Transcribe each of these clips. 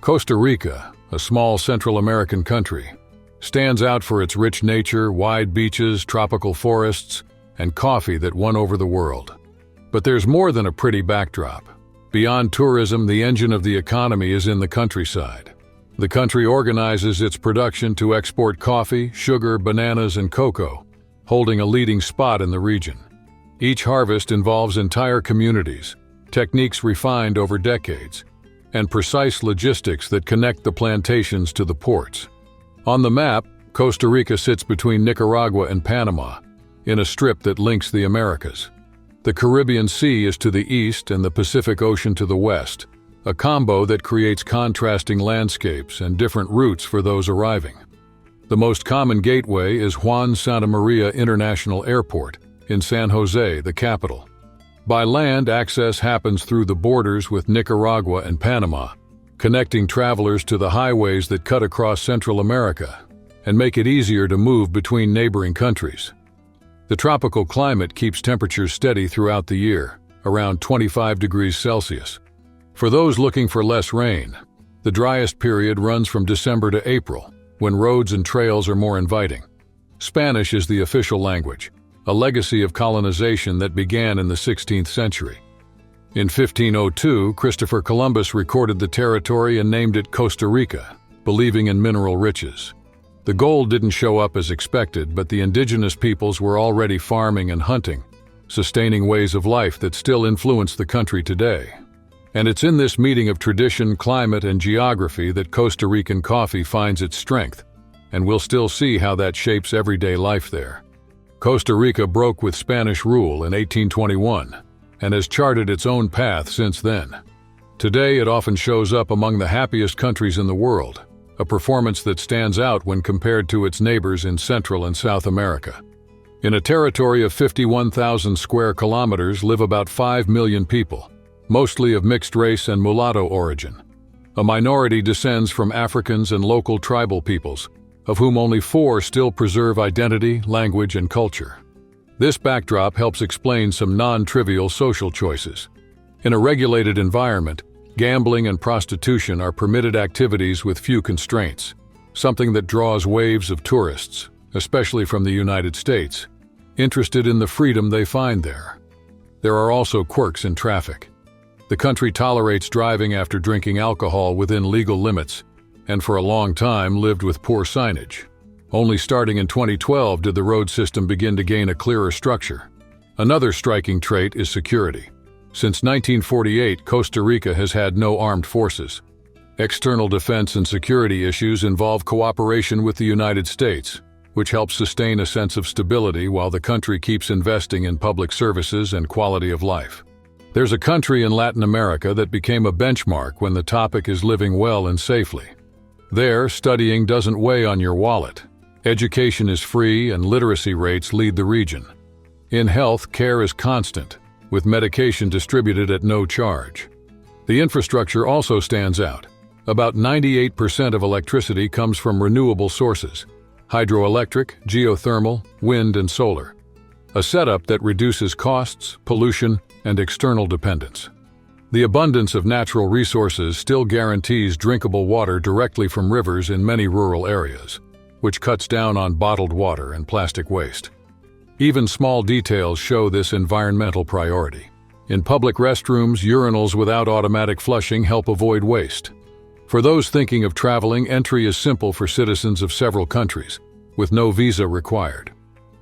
Costa Rica, a small Central American country, stands out for its rich nature, wide beaches, tropical forests, and coffee that won over the world. But there's more than a pretty backdrop. Beyond tourism, the engine of the economy is in the countryside. The country organizes its production to export coffee, sugar, bananas, and cocoa, holding a leading spot in the region. Each harvest involves entire communities, techniques refined over decades, and precise logistics that connect the plantations to the ports. On the map, Costa Rica sits between Nicaragua and Panama, in a strip that links the Americas. The Caribbean Sea is to the east and the Pacific Ocean to the west, a combo that creates contrasting landscapes and different routes for those arriving. The most common gateway is Juan Santa Maria International Airport in San Jose, the capital. By land, access happens through the borders with Nicaragua and Panama, connecting travelers to the highways that cut across Central America and make it easier to move between neighboring countries. The tropical climate keeps temperatures steady throughout the year, around 25 degrees Celsius. For those looking for less rain, the driest period runs from December to April, when roads and trails are more inviting. Spanish is the official language, a legacy of colonization that began in the 16th century. In 1502, Christopher Columbus recorded the territory and named it Costa Rica, believing in mineral riches. The gold didn't show up as expected, but the indigenous peoples were already farming and hunting, sustaining ways of life that still influence the country today. And it's in this meeting of tradition, climate, and geography that Costa Rican coffee finds its strength, and we'll still see how that shapes everyday life there. Costa Rica broke with Spanish rule in 1821 and has charted its own path since then. Today, it often shows up among the happiest countries in the world, a performance that stands out when compared to its neighbors in Central and South America. In a territory of 51,000 square kilometers live about 5 million people, mostly of mixed race and mulatto origin. A minority descends from Africans and local tribal peoples, of whom only 4 still preserve identity, language, and culture. This backdrop helps explain some non-trivial social choices. In a regulated environment, gambling and prostitution are permitted activities with few constraints, something that draws waves of tourists, especially from the United States, interested in the freedom they find there. There are also quirks in traffic. The country tolerates driving after drinking alcohol within legal limits, and for a long time lived with poor signage. Only starting in 2012 did the road system begin to gain a clearer structure. Another striking trait is security. Since 1948, Costa Rica has had no armed forces. External defense and security issues involve cooperation with the United States, which helps sustain a sense of stability while the country keeps investing in public services and quality of life. There's a country in Latin America that became a benchmark when the topic is living well and safely. There, studying doesn't weigh on your wallet. Education is free and literacy rates lead the region. In health, care is constant, with medication distributed at no charge. The infrastructure also stands out. About 98% of electricity comes from renewable sources: hydroelectric, geothermal, wind, and solar. A setup that reduces costs, pollution, and external dependence. The abundance of natural resources still guarantees drinkable water directly from rivers in many rural areas, which cuts down on bottled water and plastic waste. Even small details show this environmental priority. In public restrooms, urinals without automatic flushing help avoid waste. For those thinking of traveling, entry is simple for citizens of several countries, with no visa required.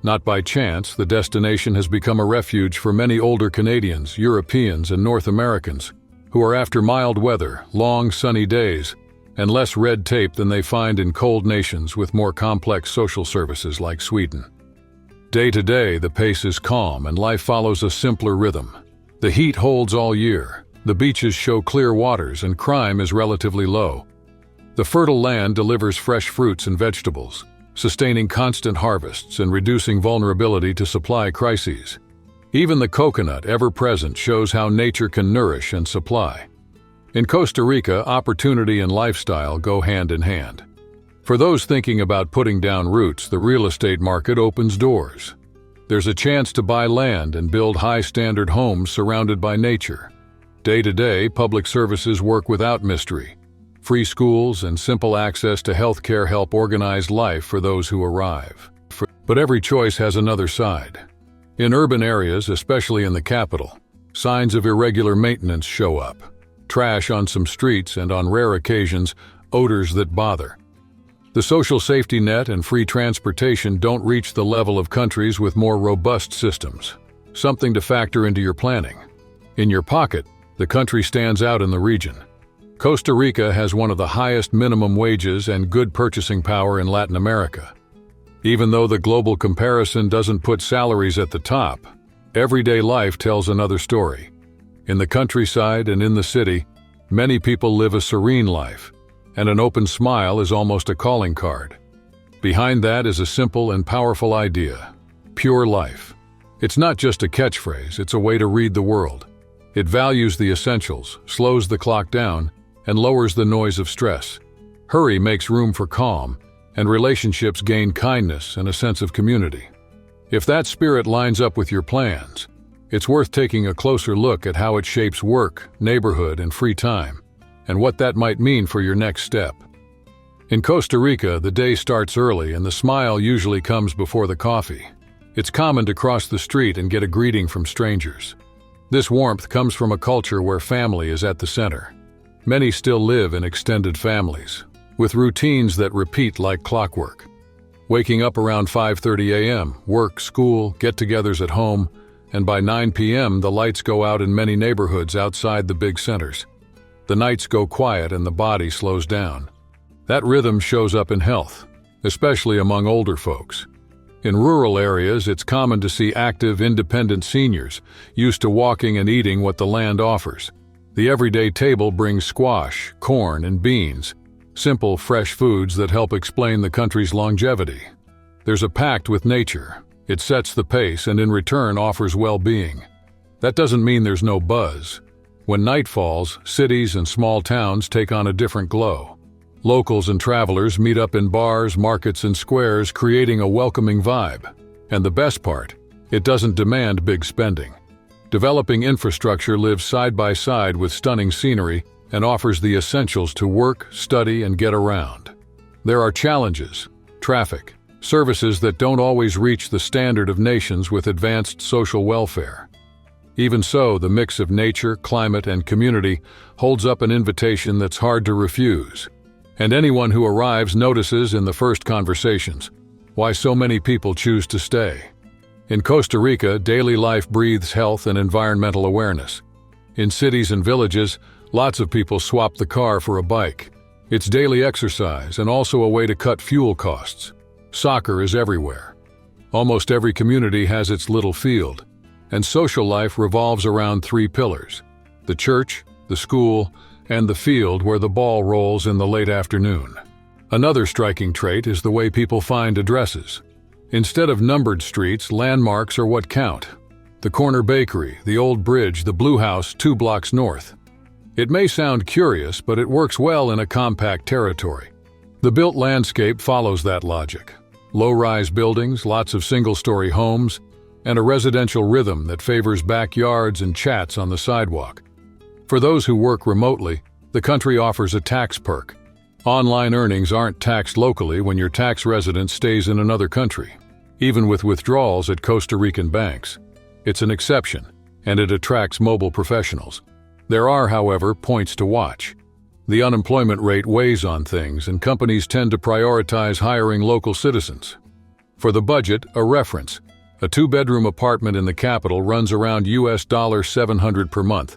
Not by chance, the destination has become a refuge for many older Canadians, Europeans, and North Americans who are after mild weather, long sunny days, and less red tape than they find in cold nations with more complex social services like Sweden. Day to day, the pace is calm and life follows a simpler rhythm. The heat holds all year, the beaches show clear waters, and crime is relatively low. The fertile land delivers fresh fruits and vegetables, sustaining constant harvests and reducing vulnerability to supply crises. Even the coconut, ever present, shows how nature can nourish and supply. In Costa Rica, opportunity and lifestyle go hand in hand. For those thinking about putting down roots, the real estate market opens doors. There's a chance to buy land and build high-standard homes surrounded by nature. Day to day, public services work without mystery. Free schools and simple access to healthcare help organize life for those who arrive. But every choice has another side. In urban areas, especially in the capital, signs of irregular maintenance show up. Trash on some streets and, on rare occasions, odors that bother. The social safety net and free transportation don't reach the level of countries with more robust systems. Something to factor into your planning. In your pocket, the country stands out in the region. Costa Rica has one of the highest minimum wages and good purchasing power in Latin America. Even though the global comparison doesn't put salaries at the top, everyday life tells another story. In the countryside and in the city, many people live a serene life, and an open smile is almost a calling card. Behind that is a simple and powerful idea: pure life. It's not just a catchphrase, it's a way to read the world. It values the essentials, slows the clock down, and lowers the noise of stress. Hurry makes room for calm, and relationships gain kindness and a sense of community. If that spirit lines up with your plans, it's worth taking a closer look at how it shapes work, neighborhood, and free time, and what that might mean for your next step. In Costa Rica, the day starts early and the smile usually comes before the coffee. It's common to cross the street and get a greeting from strangers. This warmth comes from a culture where family is at the center. Many still live in extended families, with routines that repeat like clockwork. Waking up around 5:30 a.m., work, school, get-togethers at home, and by 9 p.m. the lights go out in many neighborhoods outside the big centers. The nights go quiet and the body slows down. That rhythm shows up in health, especially among older folks. In rural areas, it's common to see active, independent seniors, used to walking and eating what the land offers. The everyday table brings squash, corn, and beans, simple, fresh foods that help explain the country's longevity. There's a pact with nature. It sets the pace and in return offers well-being. That doesn't mean there's no buzz. When night falls, cities and small towns take on a different glow. Locals and travelers meet up in bars, markets, and squares, creating a welcoming vibe. And the best part, it doesn't demand big spending. Developing infrastructure lives side by side with stunning scenery and offers the essentials to work, study, and get around. There are challenges: traffic, services that don't always reach the standard of nations with advanced social welfare. Even so, the mix of nature, climate, and community holds up an invitation that's hard to refuse. And anyone who arrives notices in the first conversations why so many people choose to stay. In Costa Rica, daily life breathes health and environmental awareness. In cities and villages, lots of people swap the car for a bike. It's daily exercise and also a way to cut fuel costs. Soccer is everywhere. Almost every community has its little field, and social life revolves around three pillars: the church, the school, and the field where the ball rolls in the late afternoon. Another striking trait is the way people find addresses. Instead of numbered streets, landmarks are what count. The corner bakery, the old bridge, the blue house 2 blocks north. It may sound curious, but it works well in a compact territory. The built landscape follows that logic. Low-rise buildings, lots of single-story homes, and a residential rhythm that favors backyards and chats on the sidewalk. For those who work remotely, the country offers a tax perk. Online earnings aren't taxed locally when your tax residence stays in another country, even with withdrawals at Costa Rican banks. It's an exception, and it attracts mobile professionals. There are, however, points to watch. The unemployment rate weighs on things, and companies tend to prioritize hiring local citizens. For the budget, a reference: a 2-bedroom apartment in the capital runs around US $700 per month.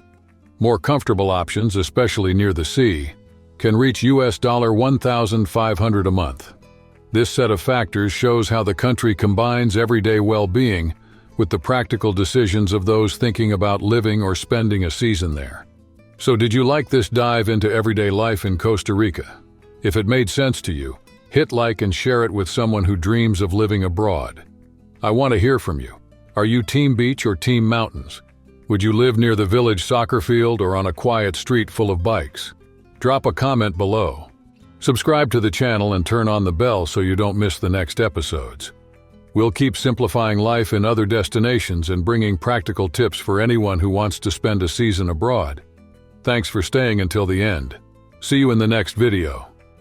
More comfortable options, especially near the sea, can reach US $1,500 a month. This set of factors shows how the country combines everyday well-being with the practical decisions of those thinking about living or spending a season there. So did you like this dive into everyday life in Costa Rica? If it made sense to you, hit like and share it with someone who dreams of living abroad. I want to hear from you. Are you Team Beach or Team Mountains? Would you live near the village soccer field or on a quiet street full of bikes? Drop a comment below. Subscribe to the channel and turn on the bell so you don't miss the next episodes. We'll keep simplifying life in other destinations and bringing practical tips for anyone who wants to spend a season abroad. Thanks for staying until the end. See you in the next video.